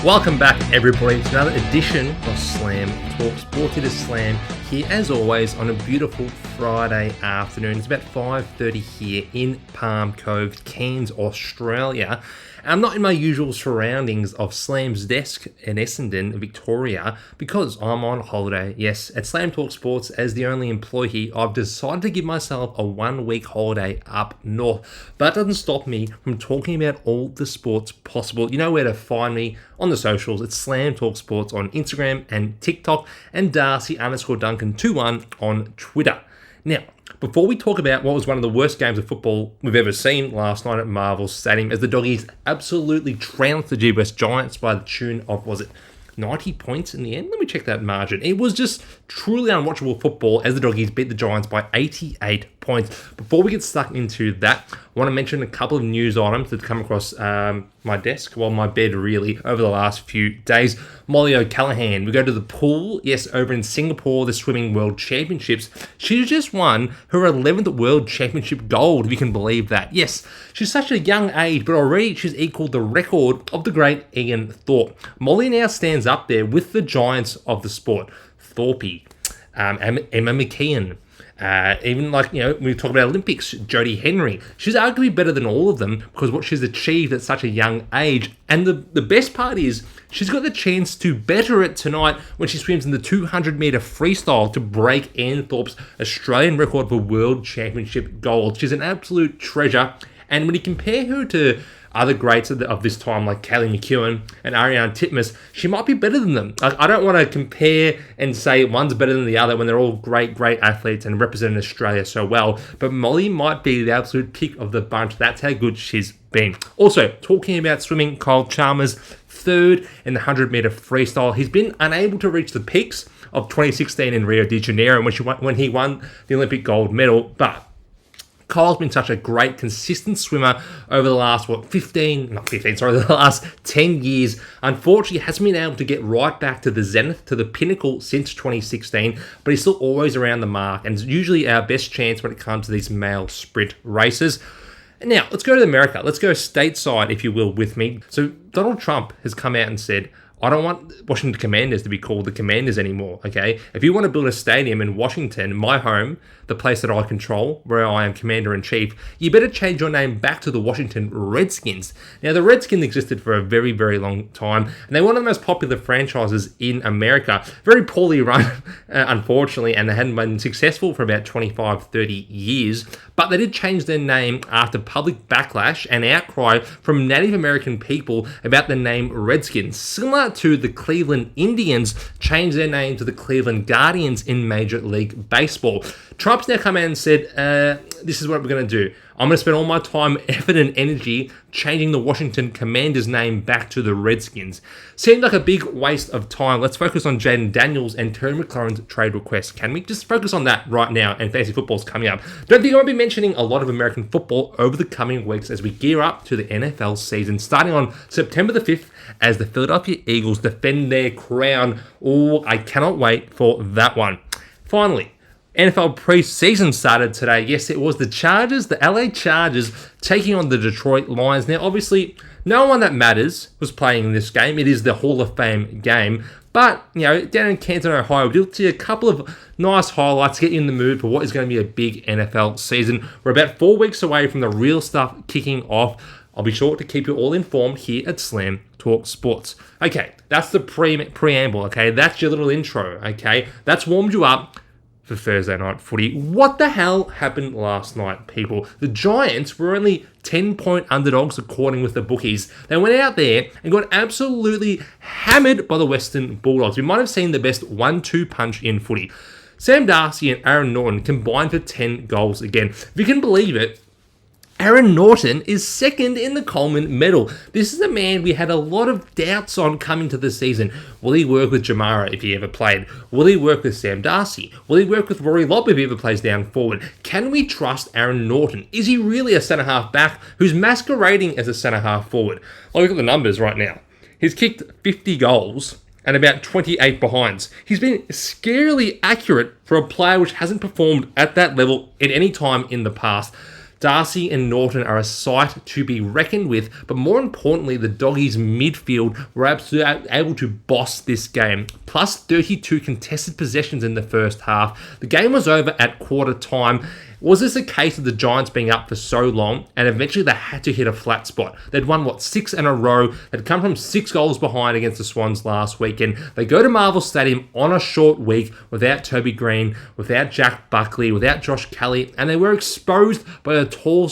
Welcome back, everybody, to another edition of Slam Talk Sports. It is Slam here, as always, on a beautiful Friday afternoon. It's about 5:30 here in Palm Cove, Cairns, Australia. I'm not in my usual surroundings of Slam's desk in Essendon, Victoria, because I'm on holiday. Yes, at Slam Talk Sports, as the only employee, I've decided to give myself a 1-week holiday up north. But that doesn't stop me from talking about all the sports possible. You know where to find me on the socials. It's Slam Talk Sports on Instagram and TikTok, and Darcy_Duncan21 on Twitter. Now, before we talk about what was one of the worst games of football we've ever seen last night at Marvel Stadium, as the Doggies absolutely trounced the GWS Giants by the tune of, 90 points in the end? Let me check that margin. It was just truly unwatchable football as the Doggies beat the Giants by 88 points. Before we get stuck into that, I want to mention a couple of news items that come across my desk, my bed really, over the last few days. Molly O'Callaghan, we go to the pool, yes, over in Singapore, the Swimming World Championships. She's just won her 11th World Championship gold, if you can believe that. Yes, she's such a young age, but already she's equaled the record of the great Ian Thorpe. Molly now stands up there with the giants of the sport. Thorpe, Emma McKeon, even we talk about Olympics, Jodie Henry. She's arguably better than all of them because what she's achieved at such a young age. And the best part is she's got the chance to better it tonight when she swims in the 200-metre freestyle to break Ian Thorpe's Australian record for World Championship gold. She's an absolute treasure. And when you compare her to other greats of this time, like Kaylee McEwen and Ariane Titmus, she might be better than them. I don't want to compare and say one's better than the other when they're all great athletes and representing Australia so well. But Molly might be the absolute pick of the bunch. That's how good she's been. Also, talking about swimming, Kyle Chalmers, third in the 100-metre freestyle. He's been unable to reach the peaks of 2016 in Rio de Janeiro when he won the Olympic gold medal, but Kyle's been such a great, consistent swimmer over the last, the last 10 years. Unfortunately, hasn't been able to get right back to the zenith, to the pinnacle since 2016, but he's still always around the mark, and it's usually our best chance when it comes to these male sprint races. Now, let's go to America. Let's go stateside, if you will, with me. So Donald Trump has come out and said, I don't want Washington Commanders to be called the Commanders anymore, okay? If you want to build a stadium in Washington, my home, the place that I control, where I am Commander-in-Chief, you better change your name back to the Washington Redskins. Now, the Redskins existed for a very, very long time, and they're one of the most popular franchises in America. Very poorly run, unfortunately, and they hadn't been successful for about 25, 30 years, but they did change their name after public backlash and outcry from Native American people about the name Redskins, similar to the Cleveland Indians changed their name to the Cleveland Guardians in Major League Baseball. Trump's now come out and said, this is what we're going to do. I'm going to spend all my time, effort, and energy changing the Washington Commanders name back to the Redskins. Seemed like a big waste of time. Let's focus on Jaden Daniels and Terry McLaurin's trade request. Can we just focus on that right now? And fantasy football's coming up. Don't think I won't be mentioning a lot of American football over the coming weeks as we gear up to the NFL season, starting on September the 5th as the Philadelphia Eagles defend their crown. Oh, I cannot wait for that one. Finally, NFL preseason started today. Yes, it was the LA Chargers, taking on the Detroit Lions. Now, obviously, no one that matters was playing in this game. It is the Hall of Fame game. But, down in Canton, Ohio, we'll see a couple of nice highlights to get you in the mood for what is going to be a big NFL season. We're about 4 weeks away from the real stuff kicking off. I'll be sure to keep you all informed here at Slam Talk Sports. Okay, that's the preamble, okay? That's your little intro, okay? That's warmed you up for Thursday night footy. What the hell happened last night, people? The Giants were only 10-point underdogs according with the bookies. They went out there and got absolutely hammered by the Western Bulldogs. We might have seen the best 1-2 punch in footy. Sam Darcy and Aaron Norton combined for 10 goals again. If you can believe it, Aaron Norton is second in the Coleman medal. This is a man we had a lot of doubts on coming to the season. Will he work with Jamara if he ever played? Will he work with Sam Darcy? Will he work with Rory Lobb if he ever plays down forward? Can we trust Aaron Norton? Is he really a centre-half back who's masquerading as a centre-half forward? I'll look at the numbers right now. He's kicked 50 goals and about 28 behinds. He's been scarily accurate for a player which hasn't performed at that level at any time in the past. Darcy and Norton are a sight to be reckoned with, but more importantly, the Doggies midfield were absolutely able to boss this game. Plus 32 contested possessions in the first half. The game was over at quarter time. Was this a case of the Giants being up for so long and eventually they had to hit a flat spot? They'd won, 6 in a row. They'd come from 6 goals behind against the Swans last weekend. They go to Marvel Stadium on a short week without Toby Green, without Jack Buckley, without Josh Kelly, and they were exposed by a tall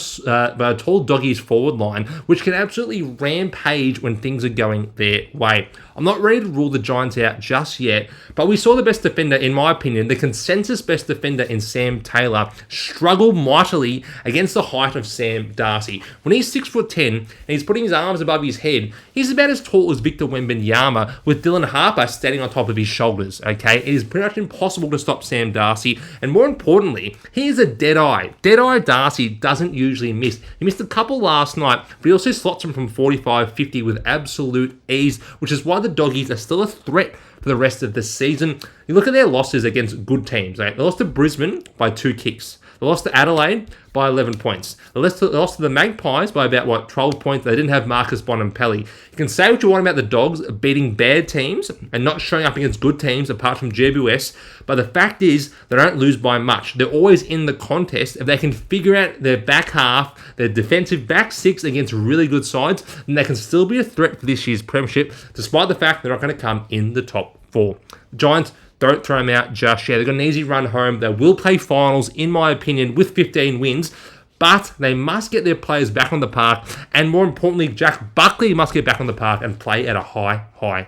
Doggies forward line, which can absolutely rampage when things are going their way. I'm not ready to rule the Giants out just yet, but we saw the best defender, in my opinion, the consensus best defender in Sam Taylor, struggle mightily against the height of Sam Darcy. When he's 6'10" and he's putting his arms above his head, he's about as tall as Victor Wembanyama with Dylan Harper standing on top of his shoulders, okay? It is pretty much impossible to stop Sam Darcy, and more importantly, he is a dead-eye. Dead-eye Darcy doesn't usually miss. He missed a couple last night, but he also slots him from 45-50 with absolute ease, which is why the Doggies are still a threat for the rest of the season. You look at their losses against good teams. Right? They lost to Brisbane by 2 kicks. They lost to Adelaide by 11 points. They lost to the Magpies by about, 12 points. They didn't have Marcus Bonampelli. You can say what you want about the Dogs beating bad teams and not showing up against good teams apart from GWS, but the fact is they don't lose by much. They're always in the contest. If they can figure out their back half, their defensive back 6 against really good sides, then they can still be a threat for this year's premiership, despite the fact they're not going to come in the top 4. The Giants, don't throw them out just yet. They've got an easy run home. They will play finals, in my opinion, with 15 wins. But they must get their players back on the park. And more importantly, Jack Buckley must get back on the park and play at a high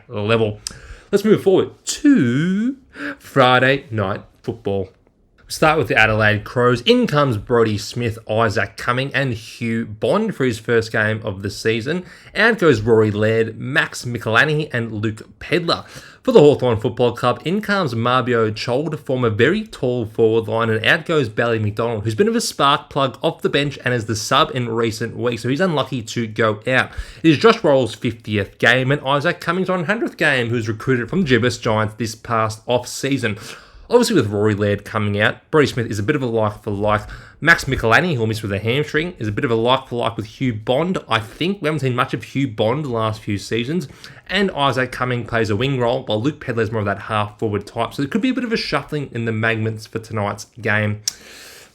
level. Let's move forward to Friday night football. Start with the Adelaide Crows. In comes Brodie Smith, Isaac Cumming, and Hugh Bond for his first game of the season. Out goes Rory Laird, Max Michelani, and Luke Pedlar. For the Hawthorn Football Club, in comes Marbio Chol to form a very tall forward line, and out goes Bally McDonald, who's been a spark plug off the bench and is the sub in recent weeks, so he's unlucky to go out. It is Josh Worrell's 50th game, and Isaac Cumming's 100th game, who's recruited from the Gibbous Giants this past off-season. Obviously, with Rory Laird coming out, Brodie Smith is a bit of a like-for-like. Max Michelani, who'll miss with a hamstring, is a bit of a like-for-like with Hugh Bond. I think we haven't seen much of Hugh Bond the last few seasons. And Isaac Cumming plays a wing role, while Luke Pedlar's more of that half-forward type. So there could be a bit of a shuffling in the Magments for tonight's game.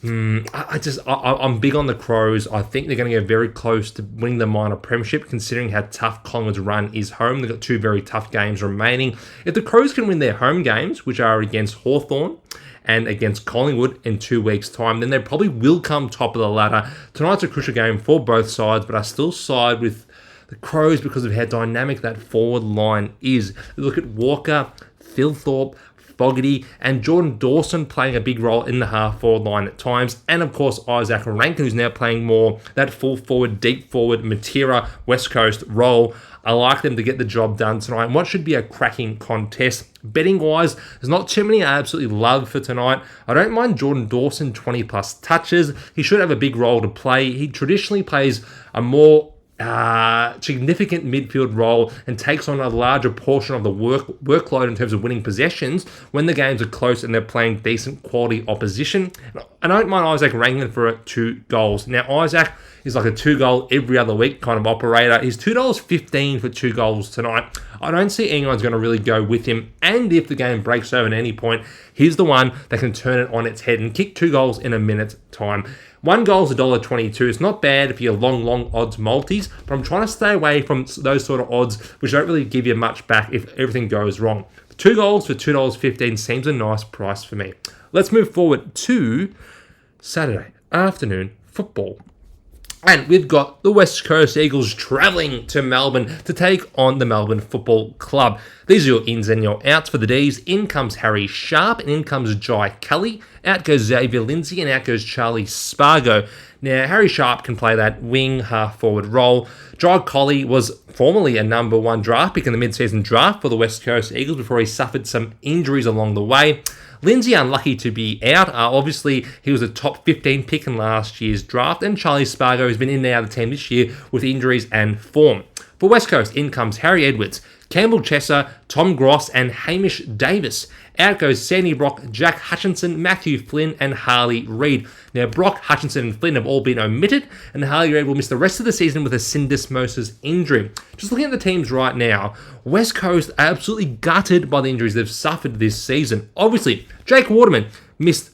I'm big on the Crows. I think they're going to get very close to winning the minor premiership, considering how tough Collingwood's run is home. They've got 2 very tough games remaining. If the Crows can win their home games, which are against Hawthorn and against Collingwood in 2 weeks' time, then they probably will come top of the ladder. Tonight's a crucial game for both sides, but I still side with the Crows because of how dynamic that forward line is. Look at Walker, Phil Thorpe, Fogarty, and Jordan Dawson playing a big role in the half-forward line at times. And, of course, Isaac Rankin, who's now playing more that full-forward, deep-forward, Matera, West Coast role. I like them to get the job done tonight. And what should be a cracking contest. Betting-wise, there's not too many I absolutely love for tonight. I don't mind Jordan Dawson, 20-plus touches. He should have a big role to play. He traditionally plays a more significant midfield role and takes on a larger portion of the workload in terms of winning possessions when the games are close and they're playing decent quality opposition. And I don't mind Isaac Rankin for 2 goals. Now, Isaac is like a 2-goal every other week kind of operator. He's $2.15 for 2 goals tonight. I don't see anyone's going to really go with him. And if the game breaks over at any point, he's the one that can turn it on its head and kick 2 goals in a minute's time. 1 goal is $1.22. It's not bad for your long odds multis, but I'm trying to stay away from those sort of odds which don't really give you much back if everything goes wrong. 2 goals for $2.15 seems a nice price for me. Let's move forward to Saturday afternoon football. And we've got the West Coast Eagles travelling to Melbourne to take on the Melbourne Football Club. These are your ins and your outs for the Ds. In comes Harry Sharp and in comes Jai Kelly. Out goes Xavier Lindsay and out goes Charlie Spargo. Now, Harry Sharp can play that wing half-forward role. Jai Kelly was formerly a number 1 draft pick in the mid-season draft for the West Coast Eagles before he suffered some injuries along the way. Lindsay unlucky to be out. Obviously, he was a top 15 pick in last year's draft, and Charlie Spargo has been in and out of the team this year with injuries and form. For West Coast, in comes Harry Edwards, Campbell Chesser, Tom Gross, and Hamish Davis. Out goes Sandy Brock, Jack Hutchinson, Matthew Flynn, and Harley Reid. Now, Brock, Hutchinson, and Flynn have all been omitted, and Harley Reid will miss the rest of the season with a syndesmosis injury. Just looking at the teams right now, West Coast are absolutely gutted by the injuries they've suffered this season. Obviously, Jake Waterman missed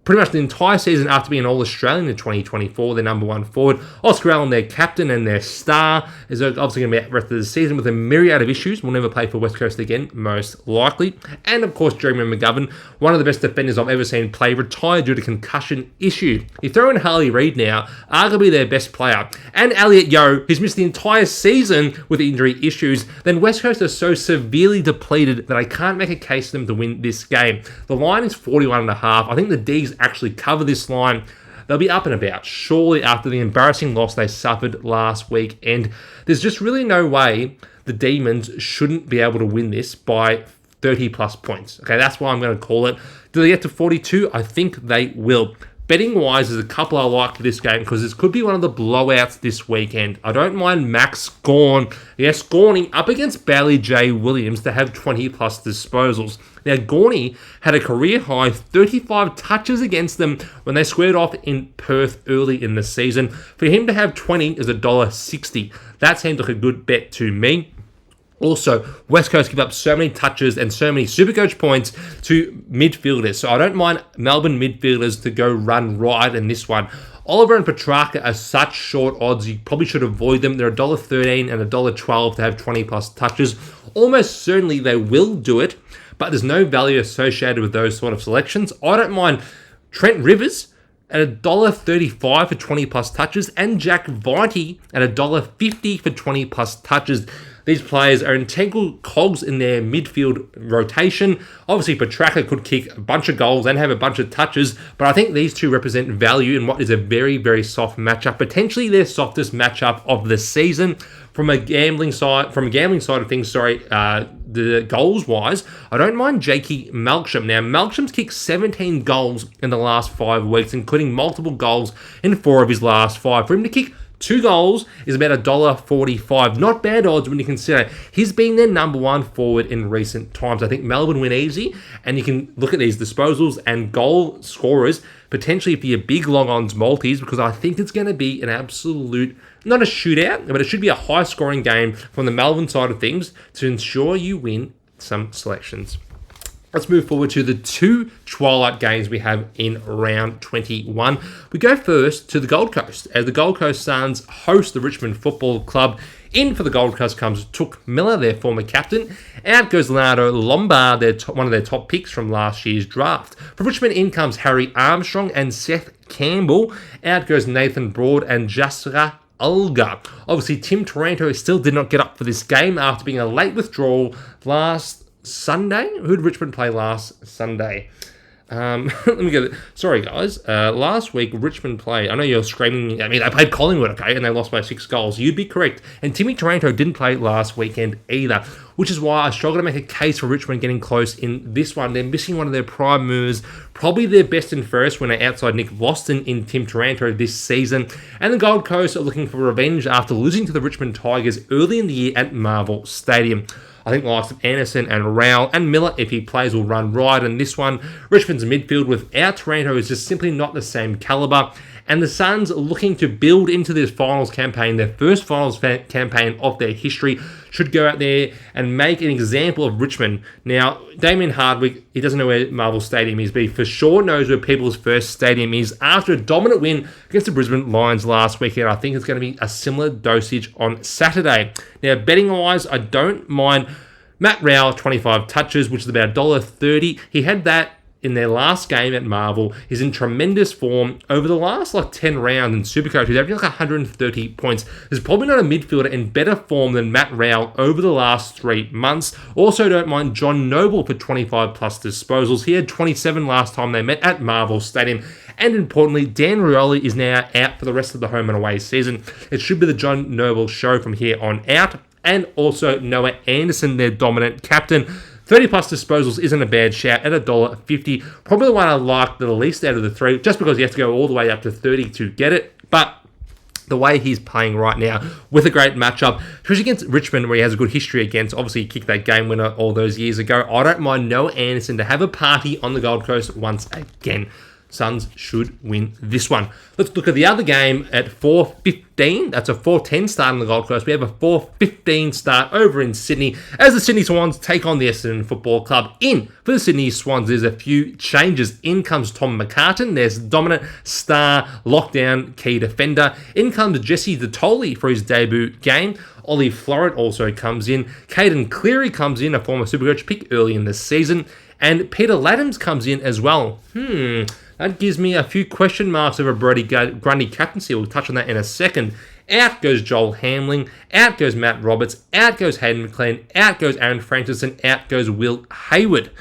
pretty much the entire season after being an All-Australian in 2024, their number one forward. Oscar Allen, their captain and their star, is obviously going to be out the rest of the season with a myriad of issues. Will never play for West Coast again, most likely. And of course, Jeremy McGovern, one of the best defenders I've ever seen play, retired due to concussion issue. You throw in Harley Reid now, arguably their best player, and Elliot Yeo, who's missed the entire season with injury issues, then West Coast are so severely depleted that I can't make a case for them to win this game. The line is 41.5. I think the D's actually cover this line. They'll be up and about surely after the embarrassing loss they suffered last week, and there's just really no way the Demons shouldn't be able to win this by 30 plus points. Okay, that's why I'm going to call it. Do they get to 42? I think they will. Betting wise, there's a couple I like for this game because this could be one of the blowouts this weekend. I don't mind Max Gawn. Yes, Gawny up against Bailey J. Williams to have 20 plus disposals. Now, Gawny had a career high 35 touches against them when they squared off in Perth early in the season. For him to have 20 is $1.60. That seems like a good bet to me. Also, West Coast give up so many touches and so many Supercoach points to midfielders. So I don't mind Melbourne midfielders to go run right in this one. Oliver and Petrarca are such short odds, you probably should avoid them. They're $1.13 and $1.12 to have 20 plus touches. Almost certainly they will do it, but there's no value associated with those sort of selections. I don't mind Trent Rivers at $1.35 for 20 plus touches and Jack Vighty at $1.50 for 20 plus touches. These players are integral cogs in their midfield rotation. Obviously, Petrarca could kick a bunch of goals and have a bunch of touches, but I think these two represent value in what is a very, very soft matchup, potentially their softest matchup of the season. From a gambling side of things, the goals wise, I don't mind Jakey Malcolm. Now, Malcolm's kicked 17 goals in the last 5 weeks, including multiple goals in 4 of his last 5. For him to kick 2 goals is about $1.45. Not bad odds when you consider he's been their number one forward in recent times. I think Melbourne win easy, and you can look at these disposals and goal scorers potentially for your big long odds multis, because I think it's going to be an absolute, not a shootout, but it should be a high scoring game from the Melbourne side of things to ensure you win some selections. Let's move forward to the 2 twilight games we have in round 21. We go first to the Gold Coast, as the Gold Coast Suns host the Richmond Football Club. In for the Gold Coast comes Took Miller, their former captain. Out goes Leonardo Lombard, one of their top picks from last year's draft. For Richmond, in comes Harry Armstrong and Seth Campbell. Out goes Nathan Broad and Jasra Ulga. Obviously, Tim Taranto still did not get up for this game after being a late withdrawal last Sunday. Who did Richmond play last Sunday? Let me get it. Sorry, guys. Last week, Richmond played. I know you're screaming at me. They played Collingwood, okay, and they lost by 6 goals. You'd be correct. And Timmy Taranto didn't play last weekend either, which is why I struggle to make a case for Richmond getting close in this one. They're missing one of their prime movers, probably their best and first winner outside Nick Boston in Tim Taranto this season. And the Gold Coast are looking for revenge after losing to the Richmond Tigers early in the year at Marvel Stadium. I think the likes of Anderson and Rowell and Miller, if he plays, will run right in this one. Richmond's midfield without Taranto is just simply not the same calibre. And the Suns are looking to build into this finals campaign, their first finals campaign of their history, should go out there and make an example of Richmond. Now, Damien Hardwick, he doesn't know where Marvel Stadium is, but he for sure knows where People's First Stadium is after a dominant win against the Brisbane Lions last weekend. I think it's going to be a similar dosage on Saturday. Now, betting-wise, I don't mind Matt Rowell, 25 touches, which is about $1.30. He had that in their last game at Marvel. He's in tremendous form over the last 10 rounds in Supercoach. He's averaging 130 points. There's probably not a midfielder in better form than Matt Rowell over the last 3 months. Also, don't mind John Noble for 25 plus disposals. He had 27 last time they met at Marvel Stadium. And importantly, Dan Rioli is now out for the rest of the home and away season. It should be the John Noble show from here on out. And also Noah Anderson, their dominant captain. 30 plus disposals isn't a bad shout at $1.50. Probably the one I like the least out of the 3, just because you have to go all the way up to 30 to get it. But the way he's playing right now with a great matchup, especially against Richmond, where he has a good history against. Obviously, he kicked that game winner all those years ago. I don't mind Noah Anderson to have a party on the Gold Coast once again. Suns should win this one. Let's look at the other game at 4:15. That's a 4:10 start on the Gold Coast. We have a 4:15 start over in Sydney as the Sydney Swans take on the Essendon Football Club. In for the Sydney Swans, there's a few changes. In comes Tom McCartan. There's dominant star lockdown key defender. In comes Jesse Detoli for his debut game. Ollie Florent also comes in. Caden Cleary comes in, a former Supercoach pick early in the season. And Peter Laddams comes in as well. That gives me a few question marks over Brodie Grundy captaincy. We'll touch on that in a second. Out goes Joel Hamling. Out goes Matt Roberts. Out goes Hayden McLean. Out goes Aaron Francis. And out goes Will Hayward.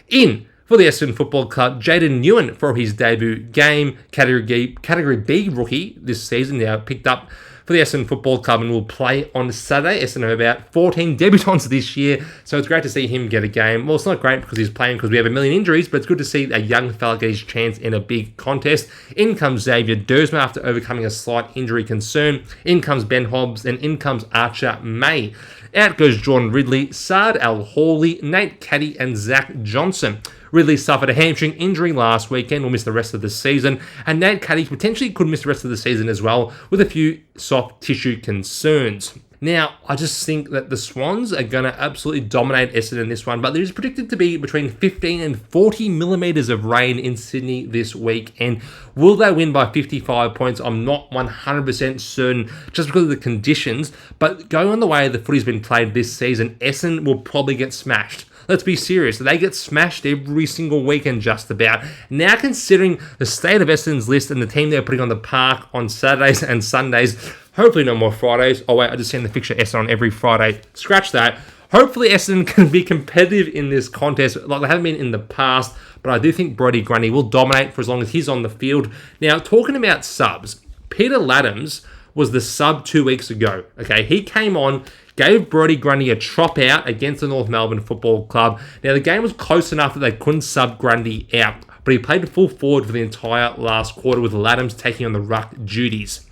In for the Essendon Football Club, Jaden Newen for his debut game. Category B rookie this season. Now picked up for the Essendon Football Club and will play on Saturday. Essendon have about 14 debutants this year, so it's great to see him get a game. Well, it's not great because he's playing because we have a million injuries, but it's good to see a young fella get his chance in a big contest. In comes Xavier Dersma after overcoming a slight injury concern. In comes Ben Hobbs, and in comes Archer May. Out goes Jordan Ridley, Saad Al-Hawley, Nate Caddy, and Zach Johnson. Ridley suffered a hamstring injury last weekend, will miss the rest of the season, and Nate Caddy potentially could miss the rest of the season as well, with a few soft tissue concerns. Now, I just think that the Swans are going to absolutely dominate Essendon in this one, but there is predicted to be between 15 and 40 millimetres of rain in Sydney this week, and will they win by 55 points? I'm not 100% certain just because of the conditions, but going on the way the footy's been played this season, Essendon will probably get smashed. Let's be serious. They get smashed every single weekend just about. Now, considering the state of Essendon's list and the team they're putting on the park on Saturdays and Sundays, hopefully no more Fridays. Oh wait, I just seen the fixture Essendon on every Friday. Scratch that. Hopefully Essendon can be competitive in this contest like they haven't been in the past, but I do think Brodie Grundy will dominate for as long as he's on the field. Now, talking about subs, Peter Laddams was the sub 2 weeks ago. Okay, he came on, gave Brodie Grundy a chop out against the North Melbourne Football Club. Now, the game was close enough that they couldn't sub Grundy out, but he played full forward for the entire last quarter with Laddams taking on the ruck duties.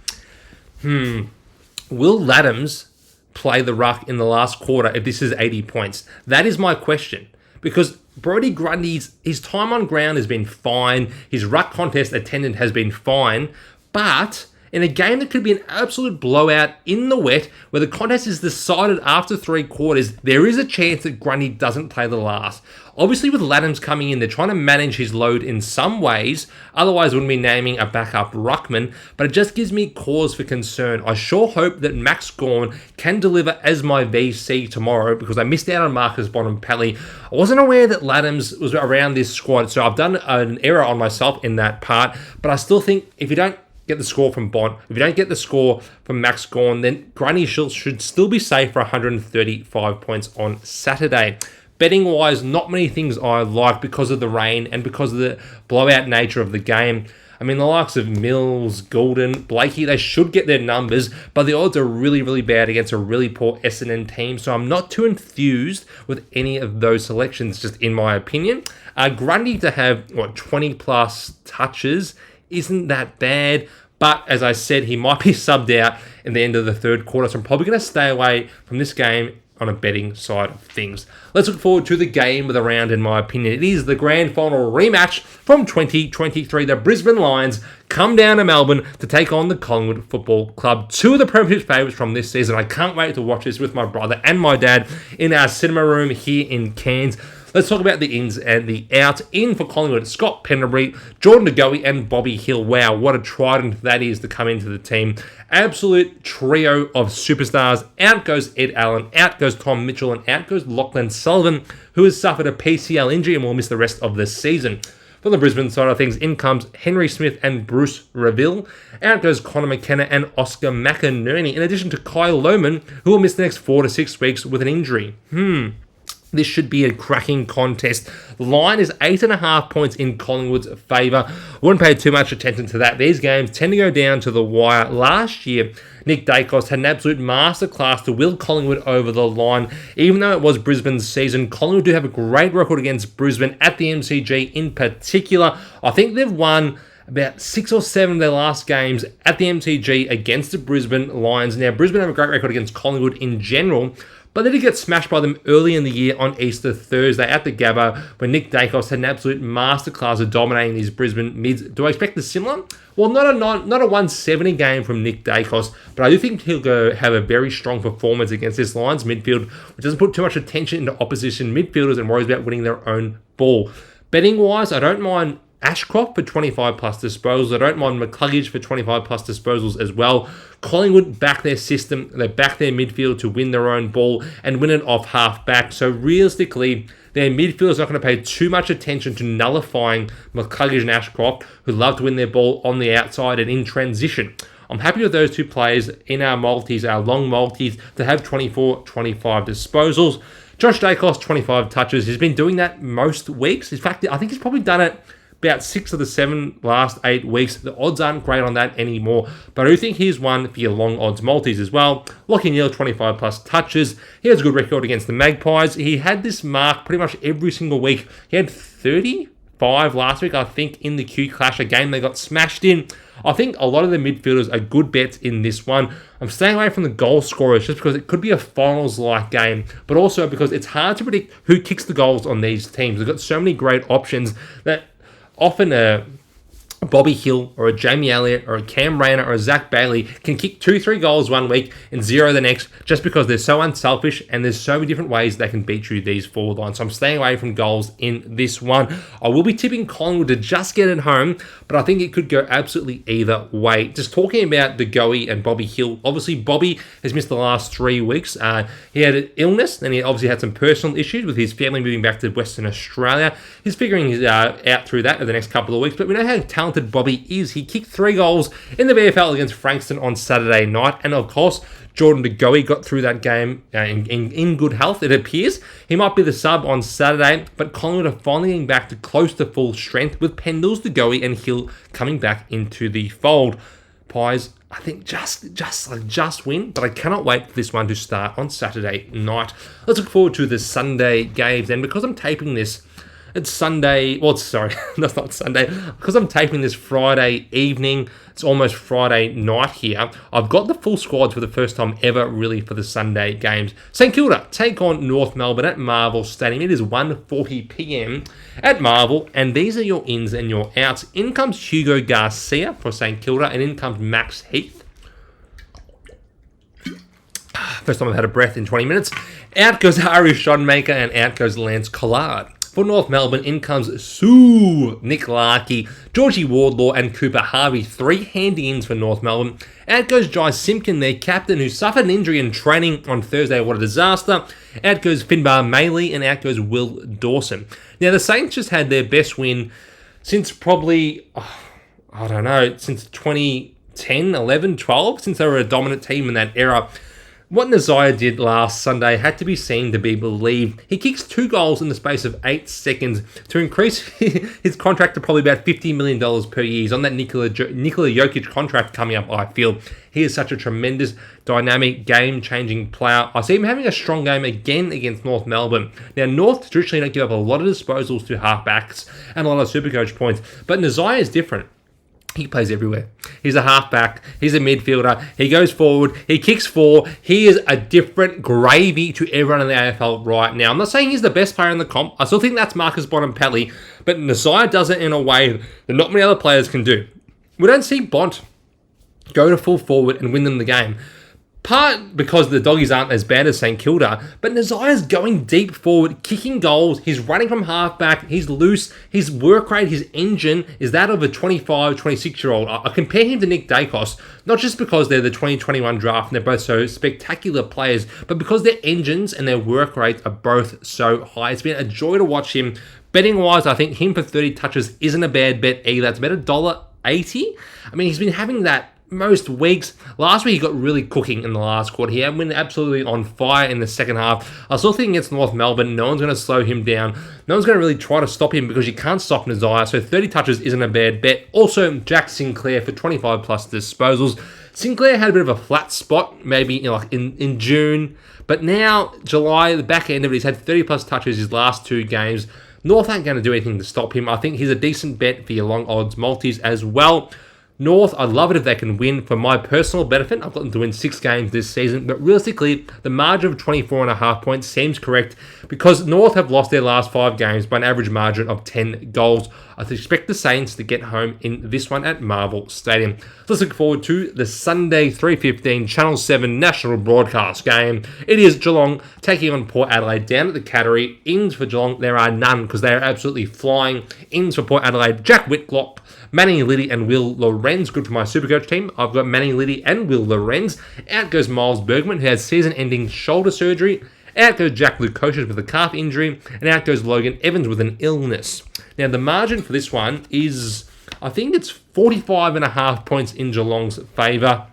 Will Laddams play the ruck in the last quarter if this is 80 points? That is my question. Because Brodie Grundy's his time on ground has been fine. His ruck contest attendance has been fine. But in a game that could be an absolute blowout in the wet, where the contest is decided after 3 quarters, there is a chance that Grundy doesn't play the last. Obviously, with Laddams coming in, they're trying to manage his load in some ways. Otherwise, wouldn't be naming a backup ruckman. But it just gives me cause for concern. I sure hope that Max Gawn can deliver as my VC tomorrow, because I missed out on Marcus Bontempelli. I wasn't aware that Laddams was around this squad, so I've done an error on myself in that part. But I still think if you don't get the score from Bont, if you don't get the score from Max Gawn, then Grundy should still be safe for 135 points on Saturday. Betting-wise, not many things I like because of the rain and because of the blowout nature of the game. I mean, the likes of Mills, Goulden, Blakey, they should get their numbers, but the odds are really, really bad against a really poor Essendon team, so I'm not too enthused with any of those selections, just in my opinion. Grundy to have, 20-plus touches isn't that bad, but as I said, he might be subbed out in the end of the third quarter, so I'm probably going to stay away from this game on a betting side of things. Let's look forward to the game of the round, in my opinion. It is the grand final rematch from 2023. The Brisbane Lions come down to Melbourne to take on the Collingwood Football Club. 2 of the Premiership favourites from this season. I can't wait to watch this with my brother and my dad in our cinema room here in Cairns. Let's talk about the ins and the outs. In for Collingwood, Scott Pendlebury, Jordan DeGoey, and Bobby Hill. Wow, what a trident that is to come into the team. Absolute trio of superstars. Out goes Ed Allen, out goes Tom Mitchell, and out goes Lachlan Sullivan, who has suffered a PCL injury and will miss the rest of the season. From the Brisbane side of things, in comes Henry Smith and Bruce Reville. Out goes Connor McKenna and Oscar McInerney, in addition to Kyle Lohman, who will miss the next 4 to 6 weeks with an injury. This should be a cracking contest. The line is 8.5 points in Collingwood's favour. Wouldn't pay too much attention to that. These games tend to go down to the wire. Last year, Nick Dacos had an absolute masterclass to will Collingwood over the line. Even though it was Brisbane's season, Collingwood do have a great record against Brisbane at the MCG in particular. I think they've won about 6 or 7 of their last games at the MCG against the Brisbane Lions. Now, Brisbane have a great record against Collingwood in general, but they did get smashed by them early in the year on Easter Thursday at the Gabba, when Nick Dacos had an absolute masterclass of dominating these Brisbane mids. Do I expect the similar? Well, not a 170 game from Nick Dacos, but I do think he'll go have a very strong performance against this Lions midfield, which doesn't put too much attention into opposition midfielders and worries about winning their own ball. Betting-wise, I don't mind Ashcroft for 25 plus disposals. I don't mind McCluggage for 25 plus disposals as well. Collingwood back their system, they back their midfield to win their own ball and win it off half back. So realistically, their midfield is not going to pay too much attention to nullifying McCluggage and Ashcroft, who love to win their ball on the outside and in transition. I'm happy with those two players in our multis, our long multis, to have 24, 25 disposals. Josh Dacos, 25 touches. He's been doing that most weeks. In fact, I think he's probably done it about 6 of the 7 last 8 weeks. The odds aren't great on that anymore, but I do think he's one for your long odds multis as well. Lachie Neale, 25 plus touches. He has a good record against the Magpies. He had this mark pretty much every single week. He had 35 last week, I think, in the Q Clash, a game they got smashed in. I think a lot of the midfielders are good bets in this one. I'm staying away from the goal scorers just because it could be a finals-like game, but also because it's hard to predict who kicks the goals on these teams. They've got so many great options that often a Bobby Hill or a Jamie Elliott or a Cam Rayner or a Zach Bailey can kick 2-3 goals one week and 0 the next, just because they're so unselfish and there's so many different ways they can beat you these forward lines. So I'm staying away from goals in this one. I will be tipping Collingwood to just get it home, but I think it could go absolutely either way. Just talking about the Goey and Bobby Hill, obviously Bobby has missed the last 3 weeks. He had an illness and he obviously had some personal issues with his family moving back to Western Australia. He's figuring out through that over the next couple of weeks, but we know how talented Bobby is. He kicked 3 goals in the VFL against Frankston on Saturday night, and of course Jordan De Goey got through that game in good health, it appears. He might be the sub on Saturday, but Collingwood are finally getting back to close to full strength with Pendles, De Goey and Hill coming back into the fold. Pies, I think just win, but I cannot wait for this one to start on Saturday night. Let's look forward to the Sunday games, and because I'm taping this, it's Sunday, that's not Sunday, because I'm taping this Friday evening, it's almost Friday night here. I've got the full squads for the first time ever, really, for the Sunday games. St Kilda take on North Melbourne at Marvel Stadium. It is 1:40 p.m. at Marvel, and these are your ins and your outs. In comes Hugo Garcia for St Kilda, and in comes Max Heath. First time I've had a breath in 20 minutes. Out goes Ari Shodmaker, and out goes Lance Collard. For North Melbourne, in comes Sue, Nick Larkey, Georgie Wardlaw and Cooper Harvey. 3 handy ins for North Melbourne. Out goes Jai Simpkin, their captain, who suffered an injury in training on Thursday. What a disaster. Out goes Finbar Maley and out goes Will Dawson. Now, the Saints just had their best win since probably, since 2010, 11, 12, since they were a dominant team in that era. What Nazaya did last Sunday had to be seen to be believed. He kicks 2 goals in the space of 8 seconds to increase his contract to probably about $50 million per year. He's on that Nikola Jokic contract coming up, I feel. He is such a tremendous, dynamic, game-changing player. I see him having a strong game again against North Melbourne. Now, North traditionally don't give up a lot of disposals to halfbacks and a lot of Supercoach points, but Nazaya is different. He plays everywhere. He's a halfback. He's a midfielder. He goes forward. He kicks 4. He is a different gravy to everyone in the AFL right now. I'm not saying he's the best player in the comp. I still think that's Marcus Bontempelli, but Nazaya does it in a way that not many other players can do. We don't see Bont go to full forward and win them the game. Part because the Doggies aren't as bad as St Kilda, but Nazaya's going deep forward, kicking goals, he's running from halfback, he's loose, his work rate, his engine is that of a 25, 26-year-old. I compare him to Nick Dacos, not just because they're the 2021 draft and they're both so spectacular players, but because their engines and their work rates are both so high. It's been a joy to watch him. Betting-wise, I think him for 30 touches isn't a bad bet either. It's about $1.80. I mean, he's been having that most weeks. Last week he got really cooking in the last quarter. He had been absolutely on fire in the second half. I still think against North Melbourne, no one's going to slow him down. No one's going to really try to stop him because you can't stop Nazaya. So 30 touches isn't a bad bet. Also, Jack Sinclair for 25 plus disposals. Sinclair had a bit of a flat spot, maybe in June, but now July, the back end of it, he's had 30 plus touches his last 2 games. North aren't going to do anything to stop him. I think he's a decent bet for your long odds multis as well. North, I'd love it if they can win. For my personal benefit, I've got them to win 6 games this season, but realistically, the margin of 24.5 points seems correct because North have lost their last 5 games by an average margin of 10 goals. I expect the Saints to get home in this one at Marvel Stadium. So let's look forward to the Sunday 3:15 Channel 7 national broadcast game. It is Geelong taking on Port Adelaide down at the Cattery. Ins for Geelong, there are none because they are absolutely flying. Ins for Port Adelaide, Jack Whitlock, Manny Liddy and Will Lorenz. Good for my Supercoach team. I've got Manny Liddy and Will Lorenz. Out goes Miles Bergman, who has season-ending shoulder surgery. Out goes Jack Lukosius with a calf injury. And out goes Logan Evans with an illness. Now, the margin for this one is, I think it's 45.5 points in Geelong's favour.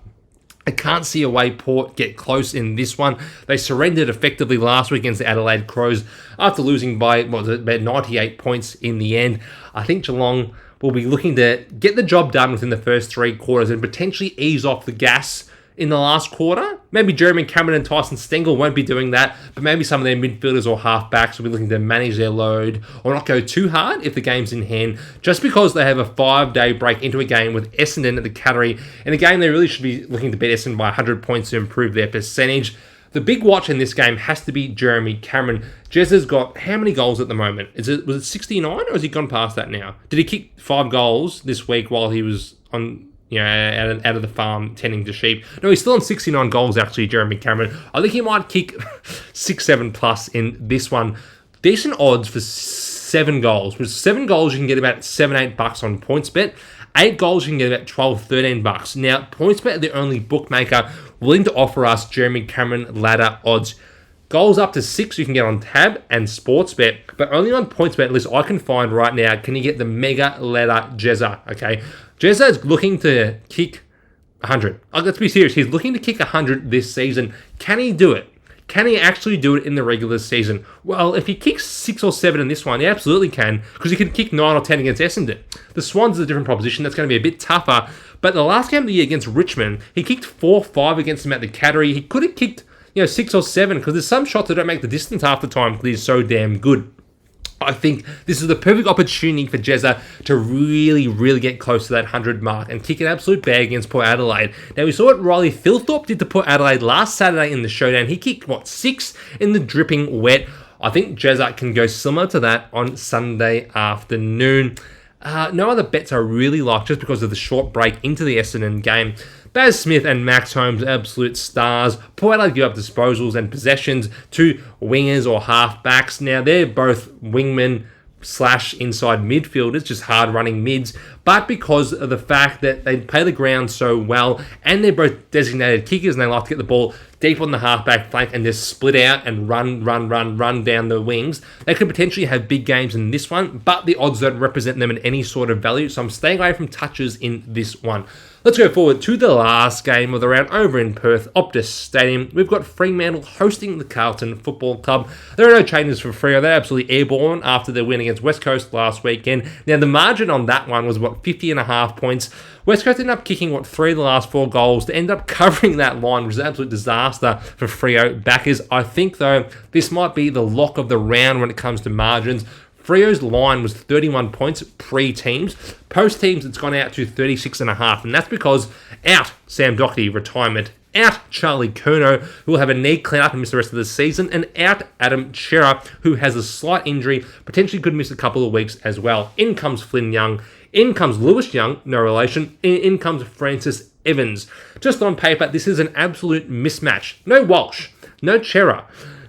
I can't see a way Port get close in this one. They surrendered effectively last week against the Adelaide Crows after losing by, about 98 points in the end. I think Geelong will be looking to get the job done within the first 3 quarters and potentially ease off the gas in the last quarter. Maybe Jeremy Cameron and Tyson Stengel won't be doing that, but maybe some of their midfielders or halfbacks will be looking to manage their load or not go too hard if the game's in hand, just because they have a 5-day break into a game with Essendon at the Cattery. In a game they really should be looking to beat Essendon by 100 points to improve their percentage. The big watch in this game has to be Jeremy Cameron. Jez has got how many goals at the moment? Was it 69 or has he gone past that now? Did he kick 5 goals this week while he was on, out of the farm tending to sheep? No, he's still on 69 goals actually, Jeremy Cameron. I think he might kick 6-7 plus in this one. Decent odds for 7 goals. With 7 goals, you can get about $7-8 on PointsBet. 8 goals, you can get about $12-13. Now, PointsBet are the only bookmaker willing to offer us Jeremy Cameron ladder odds. Goals up to 6 you can get on Tab and Sportsbet, but only on PointsBet, at least I can find right now, can you get the mega ladder Jezza, okay? Jezza is looking to kick 100. Let's be serious, he's looking to kick 100 this season. Can he do it? Can he actually do it in the regular season? Well, if he kicks 6 or 7 in this one, he absolutely can, because he can kick 9 or 10 against Essendon. The Swans is a different proposition. That's going to be a bit tougher. But the last game of the year against Richmond, he kicked 4-5 against them at the Cattery. He could have kicked 6 or 7, because there's some shots that don't make the distance half the time because he's so damn good. I think this is the perfect opportunity for Jezza to really, really get close to that 100 mark and kick an absolute bag against Port Adelaide. Now, we saw what Riley Philthorpe did to Port Adelaide last Saturday in the showdown. He kicked, 6 in the dripping wet. I think Jezza can go similar to that on Sunday afternoon. No other bets I really like just because of the short break into the Essendon game. Baz Smith and Max Holmes, absolute stars. Port Adelaide give up disposals and possessions to wingers or halfbacks. Now, they're both wingmen / inside midfielders, just hard-running mids, but because of the fact that they play the ground so well, and they're both designated kickers, and they like to get the ball deep on the halfback flank and just split out and run down the wings, they could potentially have big games in this one, but the odds don't represent them in any sort of value, so I'm staying away from touches in this one. Let's go forward to the last game of the round over in Perth, Optus Stadium. We've got Fremantle hosting the Carlton Football Club. There are no changes for Freo. They're absolutely airborne after their win against West Coast last weekend. Now, the margin on that one was, 50.5 points. West Coast ended up kicking, 3 of the last 4 goals to end up covering that line, which is an absolute disaster for Freo backers. I think, though, this might be the lock of the round when it comes to margins. Freo's line was 31 points pre-teams. Post-teams, it's gone out to 36.5, and that's because out Sam Doherty, retirement, out Charlie Curnow, who will have a knee clean up and miss the rest of the season, and out Adam Chera, who has a slight injury, potentially could miss a couple of weeks as well. In comes Flynn Young. In comes Lewis Young, no relation. In comes Francis Evans. Just on paper, this is an absolute mismatch. No Walsh, no Chera.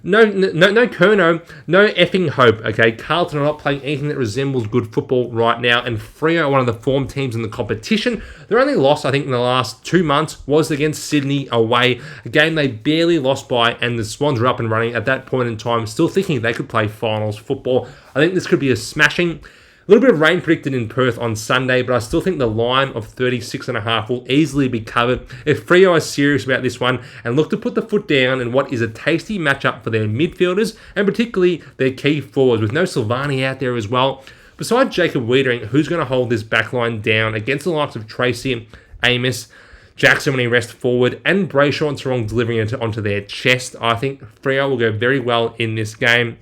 No Curnow, no effing hope, okay? Carlton are not playing anything that resembles good football right now, and Freo are one of the form teams in the competition. Their only loss, I think, in the last 2 months was against Sydney away, a game they barely lost by, and the Swans were up and running at that point in time, still thinking they could play finals football. I think this could be a smashing. A little bit of rain predicted in Perth on Sunday, but I still think the line of 36.5 will easily be covered if Freo are serious about this one and look to put the foot down in what is a tasty matchup for their midfielders and particularly their key forwards, with no Silvani out there as well. Besides Jacob Wiedering, who's going to hold this backline down against the likes of Tracy, Amos, Jackson when he rests forward, and Brayshaw and Sarong delivering it onto their chest? I think Freo will go very well in this game.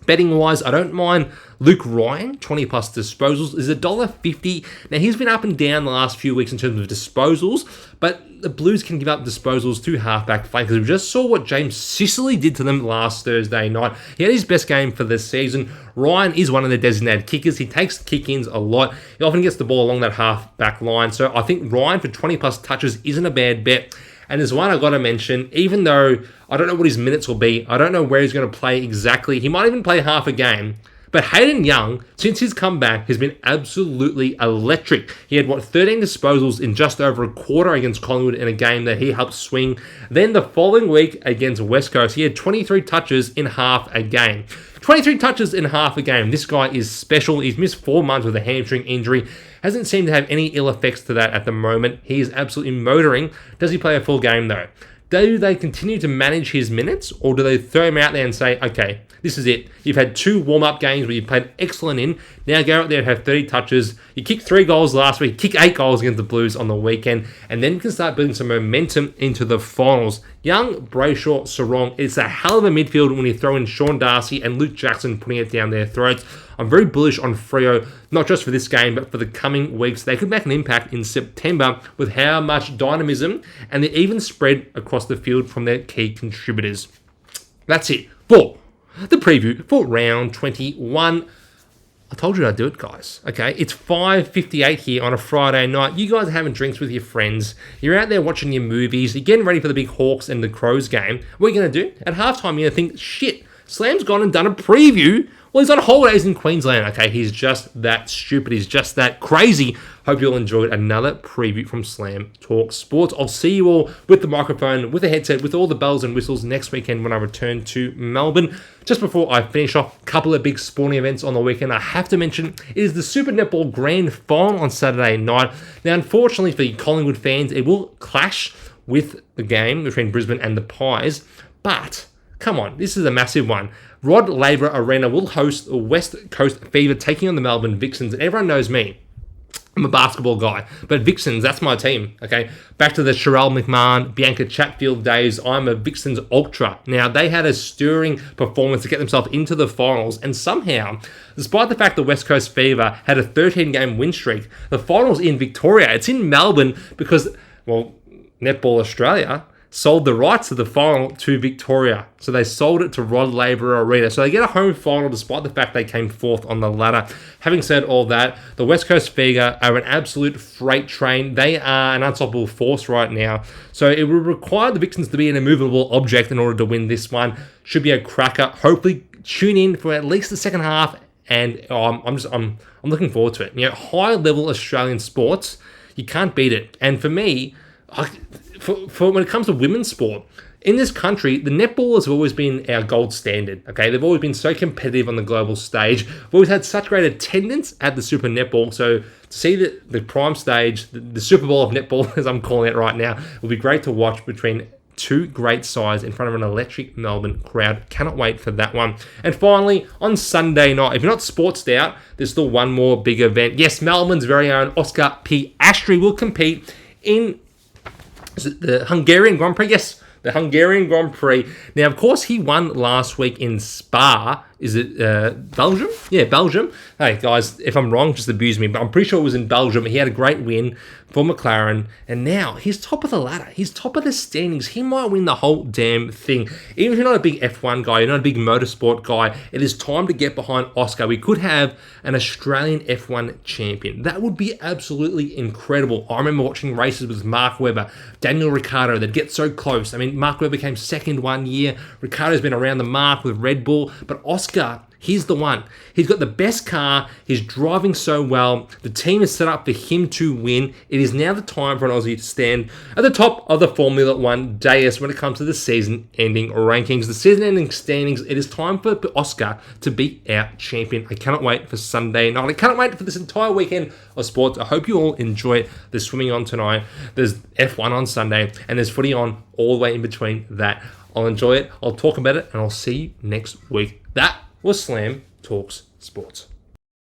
Betting wise, I don't mind Luke Ryan, 20 plus disposals, is $1.50. Now, he's been up and down the last few weeks in terms of disposals, but the Blues can give up disposals to halfback flankers. We just saw what James Sicily did to them last Thursday night. He had his best game for the season. Ryan is one of the designated kickers. He takes kick-ins a lot. He often gets the ball along that halfback line. So I think Ryan for 20 plus touches isn't a bad bet. And there's one I've got to mention, even though I don't know what his minutes will be, I don't know where he's going to play exactly. He might even play half a game. But Hayden Young, since his comeback, has been absolutely electric. He had, 13 disposals in just over a quarter against Collingwood in a game that he helped swing. Then the following week against West Coast, he had 23 touches in half a game. 23 touches in half a game. This guy is special. He's missed 4 months with a hamstring injury. Hasn't seemed to have any ill effects to that at the moment. He is absolutely motoring. Does he play a full game though? Do they continue to manage his minutes, or do they throw him out there and say, okay, this is it. You've had 2 warm-up games where you played excellent in. Now go out there and have 30 touches. You kicked 3 goals last week, kick 8 goals against the Blues on the weekend, and then you can start building some momentum into the finals. Young, Brayshaw, Sarong, it's a hell of a midfield when you throw in Sean Darcy and Luke Jackson putting it down their throats. I'm very bullish on Freo, not just for this game, but for the coming weeks. They could make an impact in September with how much dynamism and the even spread across the field from their key contributors. That's it for the preview for round 21. I told you I'd do it, guys. Okay, it's 5:58 here on a Friday night. You guys are having drinks with your friends. You're out there watching your movies. You're getting ready for the big Hawks and the Crows game. What are you going to do? At halftime, you're going to think, shit, Slam's gone and done a preview. Well, he's on holidays in Queensland. Okay, he's just that stupid. He's just that crazy. Hope you all enjoyed another preview from Slam Talk Sports. I'll see you all with the microphone, with the headset, with all the bells and whistles next weekend when I return to Melbourne. Just before I finish off, a couple of big sporting events on the weekend. I have to mention, it is the Super Netball Grand Final on Saturday night. Now, unfortunately for the Collingwood fans, it will clash with the game between Brisbane and the Pies. But, come on, this is a massive one. Rod Laver Arena will host the West Coast Fever taking on the Melbourne Vixens. And everyone knows me. I'm a basketball guy, but Vixens, that's my team, okay? Back to the Sherelle McMahon, Bianca Chatfield days, I'm a Vixens ultra. Now, they had a stirring performance to get themselves into the finals, and somehow, despite the fact the West Coast Fever had a 13-game win streak, the finals in Victoria, it's in Melbourne because, well, Netball Australia sold the rights to the final to Victoria. So they sold it to Rod Laver Arena. So they get a home final despite the fact they came 4th on the ladder. Having said all that, the West Coast Fever are an absolute freight train. They are an unstoppable force right now. So it will require the Vixens to be an immovable object in order to win this one. Should be a cracker. Hopefully tune in for at least the second half. And I'm looking forward to it. You know, high level Australian sports, you can't beat it. And for me, for when it comes to women's sport, in this country, the netballers have always been our gold standard, okay? They've always been so competitive on the global stage. We've always had such great attendance at the Super Netball. So to see the prime stage, the Super Bowl of netball, as I'm calling it right now, will be great to watch between 2 great sides in front of an electric Melbourne crowd. Cannot wait for that one. And finally, on Sunday night, if you're not sportsed out, there's still one more big event. Yes, Melbourne's very own Oscar Piastri will compete in the Hungarian Grand Prix. Yes, the Hungarian Grand Prix. Now, of course, he won last week in Spa. Is it Belgium? Yeah, Belgium. Hey, guys, if I'm wrong, just abuse me. But I'm pretty sure it was in Belgium. He had a great win for McLaren. And now he's top of the ladder. He's top of the standings. He might win the whole damn thing. Even if you're not a big F1 guy, you're not a big motorsport guy, it is time to get behind Oscar. We could have an Australian F1 champion. That would be absolutely incredible. I remember watching races with Mark Webber, Daniel Ricciardo. They'd get so close. I mean, Mark Webber came second one year. Ricciardo's been around the mark with Red Bull. But Oscar, he's the one. He's got the best car. He's driving so well. The team is set up for him to win. It is now the time for an Aussie to stand at the top of the Formula One dais when it comes to the season-ending rankings. The season-ending standings, it is time for Oscar to be our champion. I cannot wait for Sunday night. I cannot wait for this entire weekend of sports. I hope you all enjoy it. There's swimming on tonight. There's F1 on Sunday. And there's footy on all the way in between that. I'll enjoy it. I'll talk about it. And I'll see you next week. That was Slam Talks Sports.